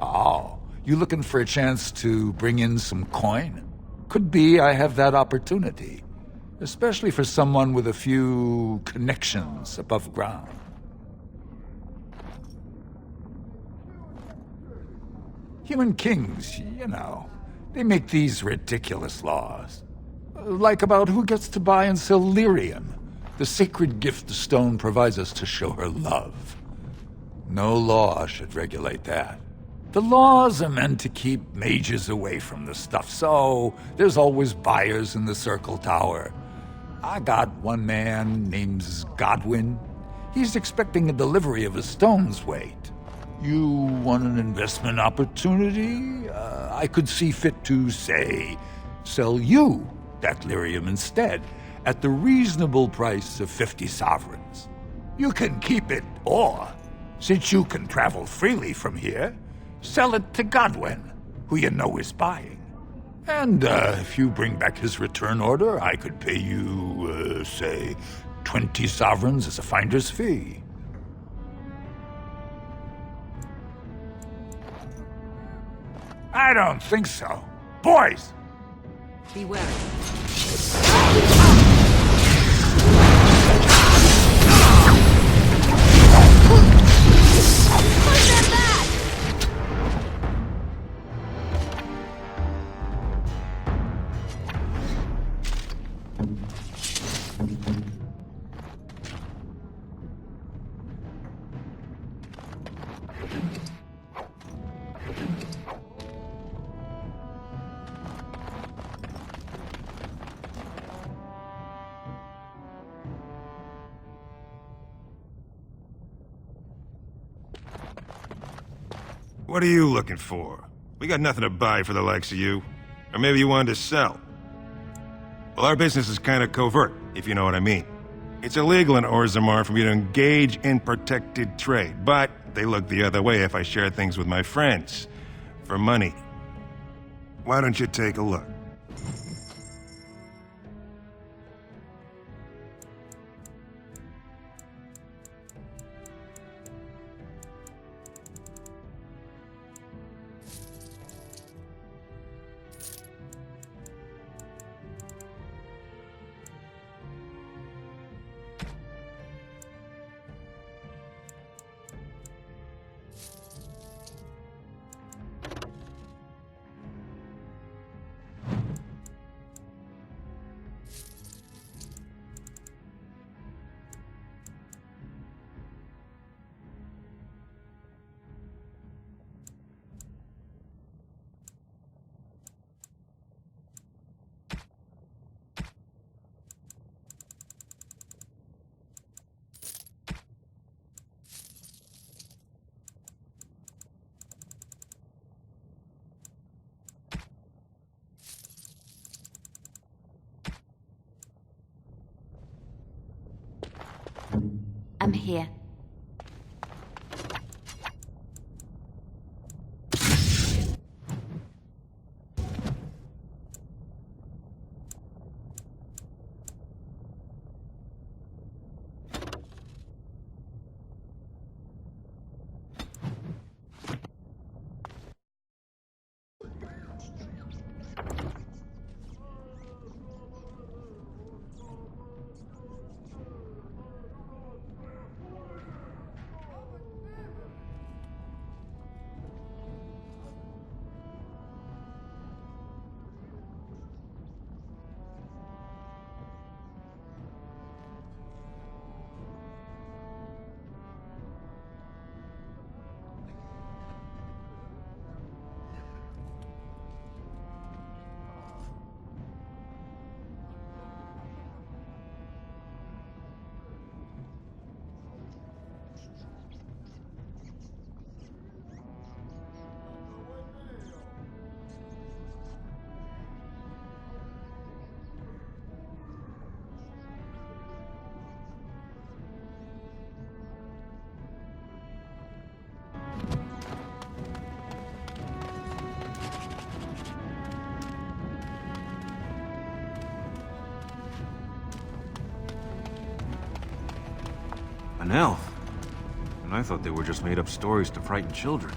Oh, you looking for a chance to bring in some coin? Could be I have that opportunity. Especially for someone with a few connections above ground. Human kings, you know, they make these ridiculous laws. Like about who gets to buy and sell lyrium, the sacred gift the stone provides us to show her love. No law should regulate that. The laws are meant to keep mages away from the stuff, so there's always buyers in the Circle Tower. I got one man named Godwin. He's expecting a delivery of a stone's weight. You want an investment opportunity? I could see fit to, say, sell you that lyrium instead, at the reasonable price of 50 sovereigns. You can keep it, or, since you can travel freely from here, sell it to Godwin, who you know is buying. And if you bring back his return order, I could pay you, say, 20 sovereigns as a finder's fee. I don't think so. Boys! Be wary. What are you looking for? We got nothing to buy for the likes of you. Or maybe you wanted to sell. Well, our business is kind of covert, if you know what I mean. It's illegal in Orzammar for me to engage in protected trade, but they look the other way if I share things with my friends. For money. Why don't you take a look? I'm here. An elf? And I thought they were just made up stories to frighten children.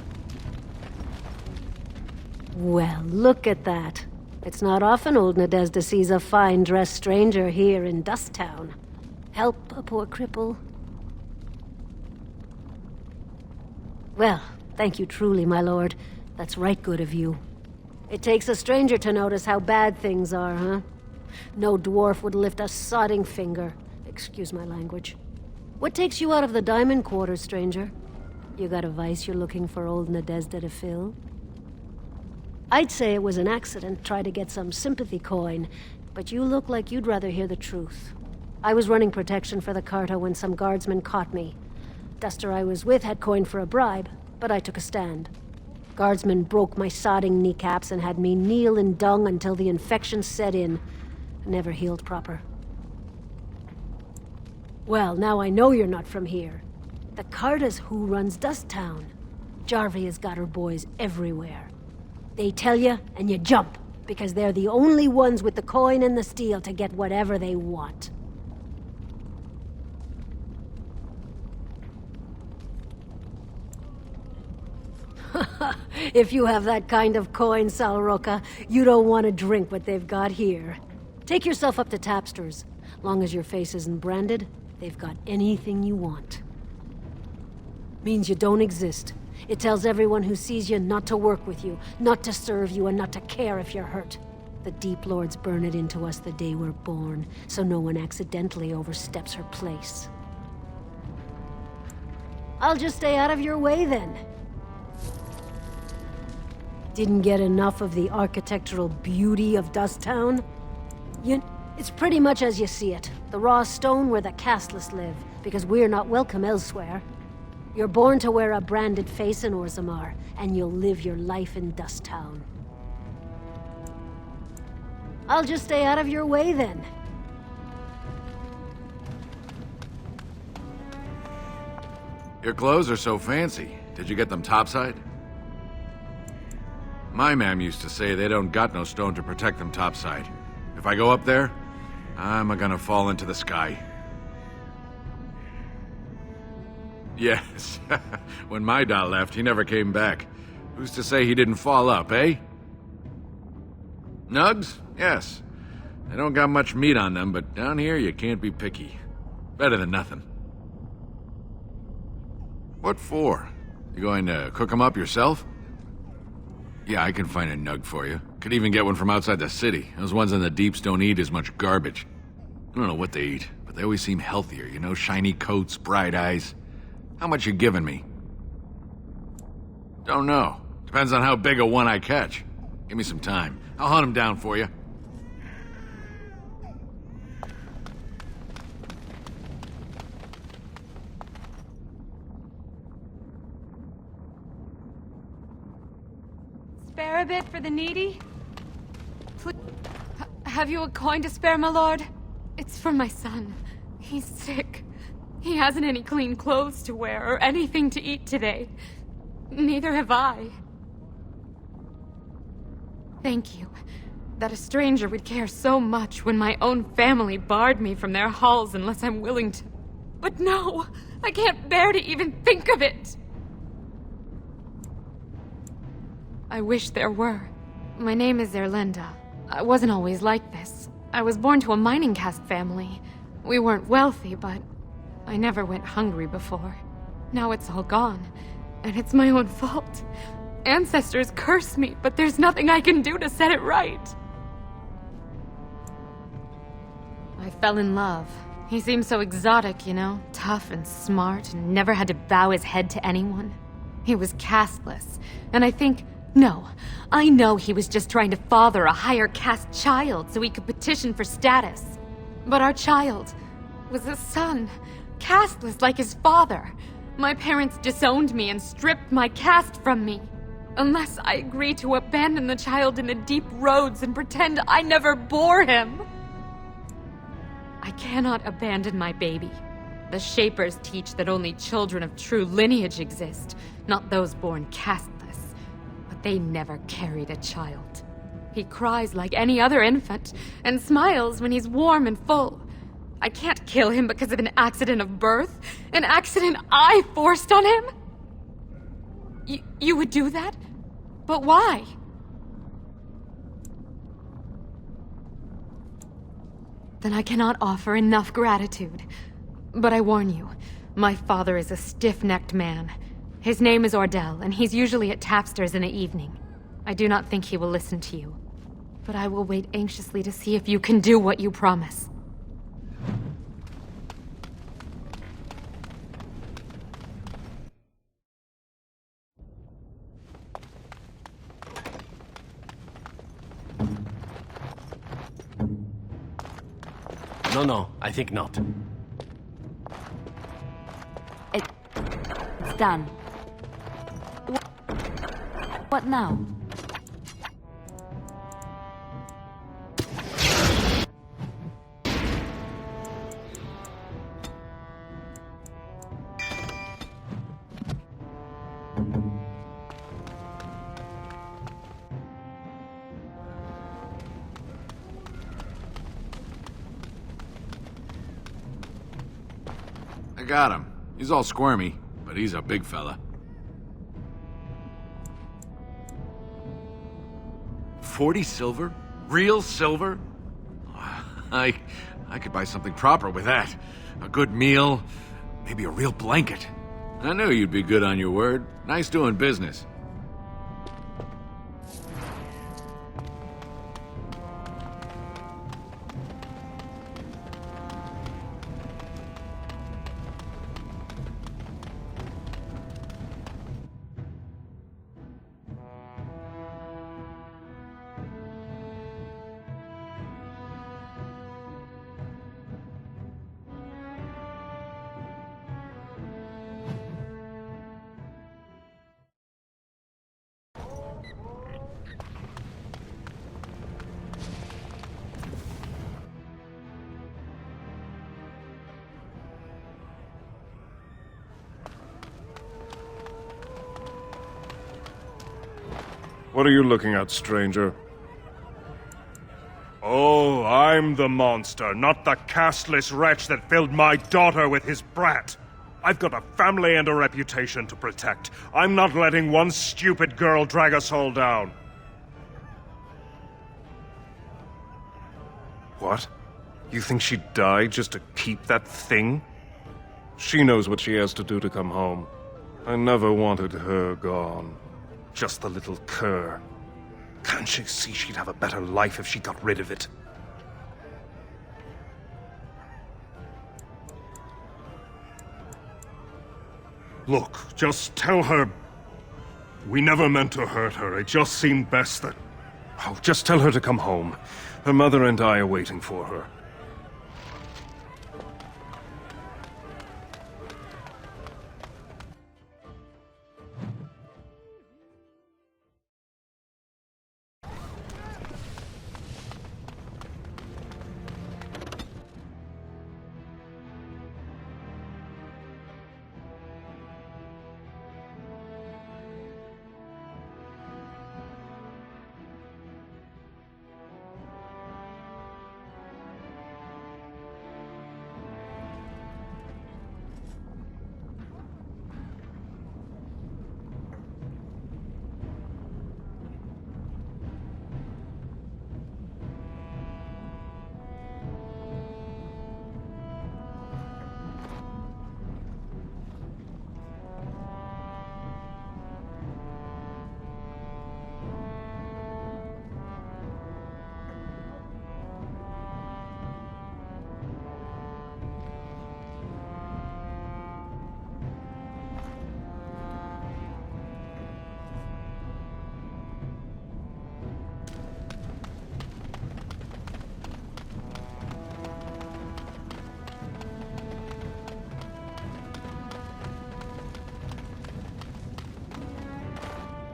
Well, look at that. It's not often old Nadezda sees a fine-dressed stranger here in Dust Town. Help a poor cripple. Well, thank you truly, my lord. That's right good of you. It takes a stranger to notice how bad things are, huh? No dwarf would lift a sodding finger. Excuse my language. What takes you out of the Diamond Quarters, stranger? You got a vice you're looking for old Nadezda to fill? I'd say it was an accident, try to get some sympathy coin, but you look like you'd rather hear the truth. I was running protection for the Carta when some guardsmen caught me. Duster I was with had coin for a bribe, but I took a stand. Guardsmen broke my sodding kneecaps and had me kneel in dung until the infection set in. Never healed proper. Well, now I know you're not from here. The Carta's who runs Dust Town. Jarvie has got her boys everywhere. They tell you, and you jump, because they're the only ones with the coin and the steel to get whatever they want. If you have that kind of coin, Salroka, you don't want to drink what they've got here. Take yourself up to Tapster's. Long as your face isn't branded, they've got anything you want. Means you don't exist. It tells everyone who sees you not to work with you, not to serve you, and not to care if you're hurt. The Deep Lords burn it into us the day we're born, so no one accidentally oversteps her place. I'll just stay out of your way, then. Didn't get enough of the architectural beauty of Dust Town? It's pretty much as you see it. The raw stone where the casteless live, because we're not welcome elsewhere. You're born to wear a branded face in Orzammar, and you'll live your life in Dust Town. I'll just stay out of your way, then. Your clothes are so fancy. Did you get them topside? My mam used to say they don't got no stone to protect them topside. If I go up there, I'm gonna fall into the sky. Yes. When my dad left, he never came back. Who's to say he didn't fall up, eh? Nugs? Yes. They don't got much meat on them, but down here you can't be picky. Better than nothing. What for? You going to cook them up yourself? Yeah, I can find a nug for you. Could even get one from outside the city. Those ones in the deeps don't eat as much garbage. I don't know what they eat, but they always seem healthier, you know? Shiny coats, bright eyes. How much you giving me? Don't know. Depends on how big a one I catch. Give me some time. I'll hunt him down for you. Spare a bit for the needy? Have you a coin to spare, my lord? It's for my son. He's sick. He hasn't any clean clothes to wear or anything to eat today. Neither have I. Thank you. That a stranger would care so much when my own family barred me from their halls unless I'm willing to. But no! I can't bear to even think of it! I wish there were. My name is Erlinda. I wasn't always like this. I was born to a mining caste family. We weren't wealthy, but I never went hungry before. Now it's all gone, and it's my own fault. Ancestors curse me, but there's nothing I can do to set it right. I fell in love. He seemed so exotic, you know? Tough and smart, and never had to bow his head to anyone. He was casteless, and I know he was just trying to father a higher caste child so he could petition for status. But our child was a son, casteless like his father. My parents disowned me and stripped my caste from me. Unless I agree to abandon the child in the deep roads and pretend I never bore him. I cannot abandon my baby. The Shapers teach that only children of true lineage exist, not those born casteless. But they never carried a child. He cries like any other infant, and smiles when he's warm and full. I can't kill him because of an accident of birth. An accident I forced on him? You would do that? But why? Then I cannot offer enough gratitude. But I warn you, my father is a stiff-necked man. His name is Ordell, and he's usually at Tapster's in the evening. I do not think he will listen to you. But I will wait anxiously to see if you can do what you promise. No, I think not. It's done. What now? I got him. He's all squirmy, but he's a big fella. 40 silver? Real silver? I could buy something proper with that. A good meal, maybe a real blanket. I knew you'd be good on your word. Nice doing business. What are you looking at, stranger? Oh, I'm the monster, not the casteless wretch that filled my daughter with his brat. I've got a family and a reputation to protect. I'm not letting one stupid girl drag us all down. What? You think she'd die just to keep that thing? She knows what she has to do to come home. I never wanted her gone. Just the little cur. Can't she see she'd have a better life if she got rid of it? Look, just tell her... We never meant to hurt her. It just seemed best that... Oh, just tell her to come home. Her mother and I are waiting for her.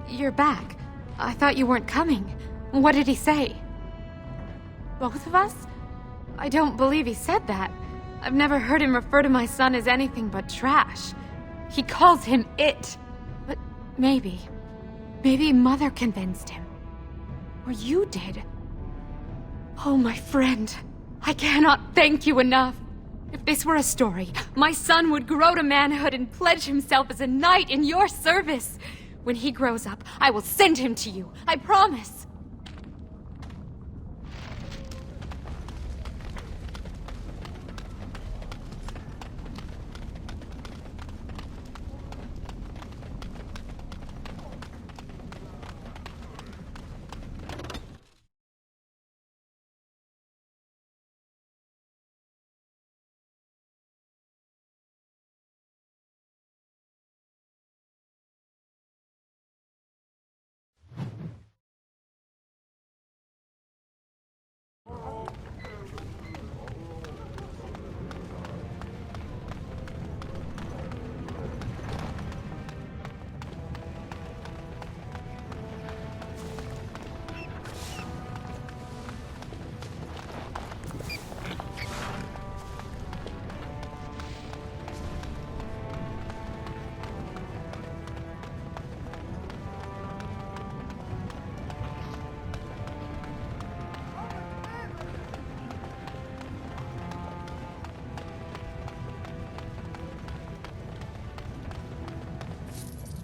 You're back. I thought you weren't coming. What did he say? Both of us? I don't believe he said that. I've never heard him refer to my son as anything but trash. He calls him it. But maybe Mother convinced him. Or you did. Oh, my friend. I cannot thank you enough. If this were a story, my son would grow to manhood and pledge himself as a knight in your service. When he grows up, I will send him to you. I promise.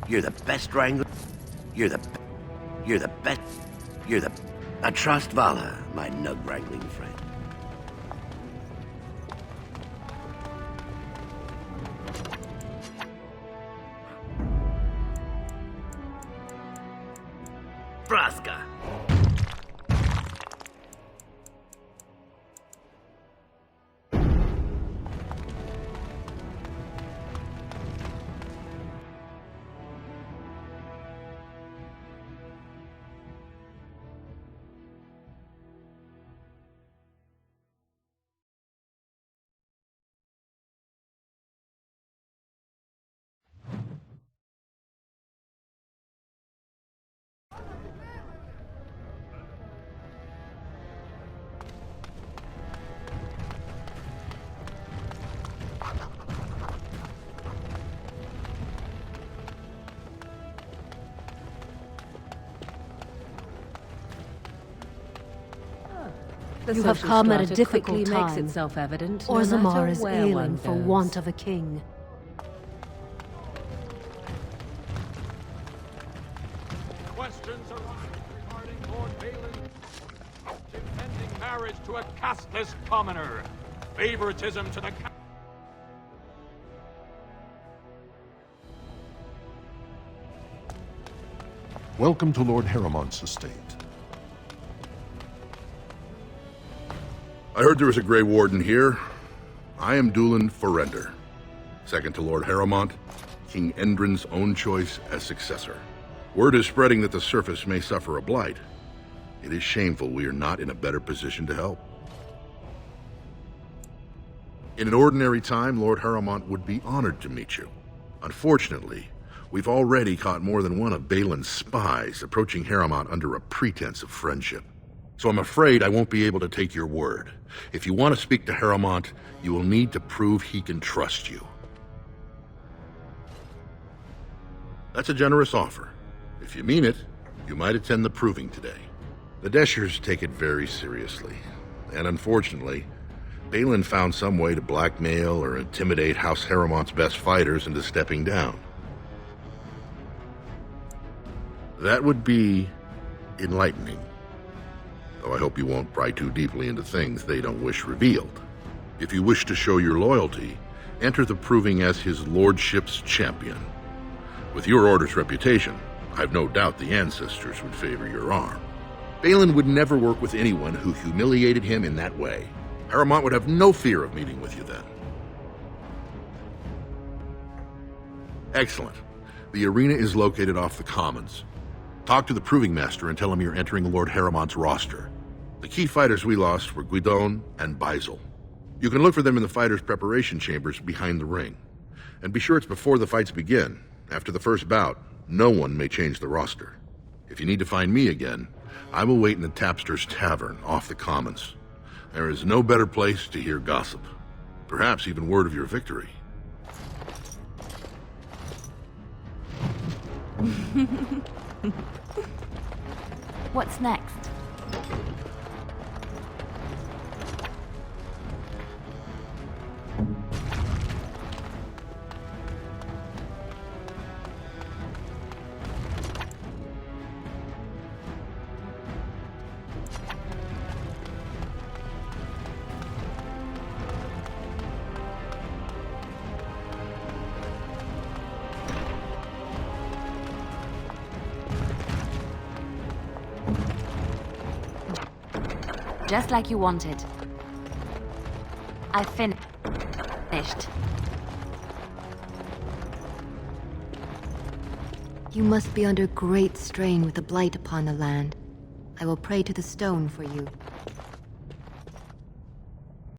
You're the best wrangler. You're the best. I trust Vala, my nug wrangling friend. Braska. You have come at a difficult quickly time. makes itself evident. Orzammar is where ailing one for goes. want of a king. Questions arise regarding Lord Balin's impending marriage to a casteless commoner. Favoritism to the Welcome to Lord Harrowmont's estate. I heard there was a Grey Warden here. I am Dulin Forrender, second to Lord Harrowmont, King Endrin's own choice as successor. Word is spreading that the surface may suffer a blight. It is shameful we are not in a better position to help. In an ordinary time, Lord Harrowmont would be honored to meet you. Unfortunately, we've already caught more than one of Balin's spies approaching Harrowmont under a pretense of friendship. So I'm afraid I won't be able to take your word. If you want to speak to Harrowmont, you will need to prove he can trust you. That's a generous offer. If you mean it, you might attend the proving today. The Deshers take it very seriously, and unfortunately, Balin found some way to blackmail or intimidate House Harrowmont's best fighters into stepping down. That would be enlightening. Though I hope you won't pry too deeply into things they don't wish revealed. If you wish to show your loyalty, enter the proving as his lordship's champion. With your order's reputation, I've no doubt the ancestors would favor your arm. Balin would never work with anyone who humiliated him in that way. Harrowmont would have no fear of meeting with you then. Excellent. The arena is located off the Commons. Talk to the Proving Master and tell him you're entering Lord Harrowmont's roster. The key fighters we lost were Guidon and Baisel. You can look for them in the fighters' preparation chambers behind the ring. And be sure it's before the fights begin. After the first bout, no one may change the roster. If you need to find me again, I will wait in the Tapster's Tavern off the Commons. There is no better place to hear gossip. Perhaps even word of your victory. What's next? Just like you wanted. I finished. You must be under great strain with the blight upon the land. I will pray to the stone for you.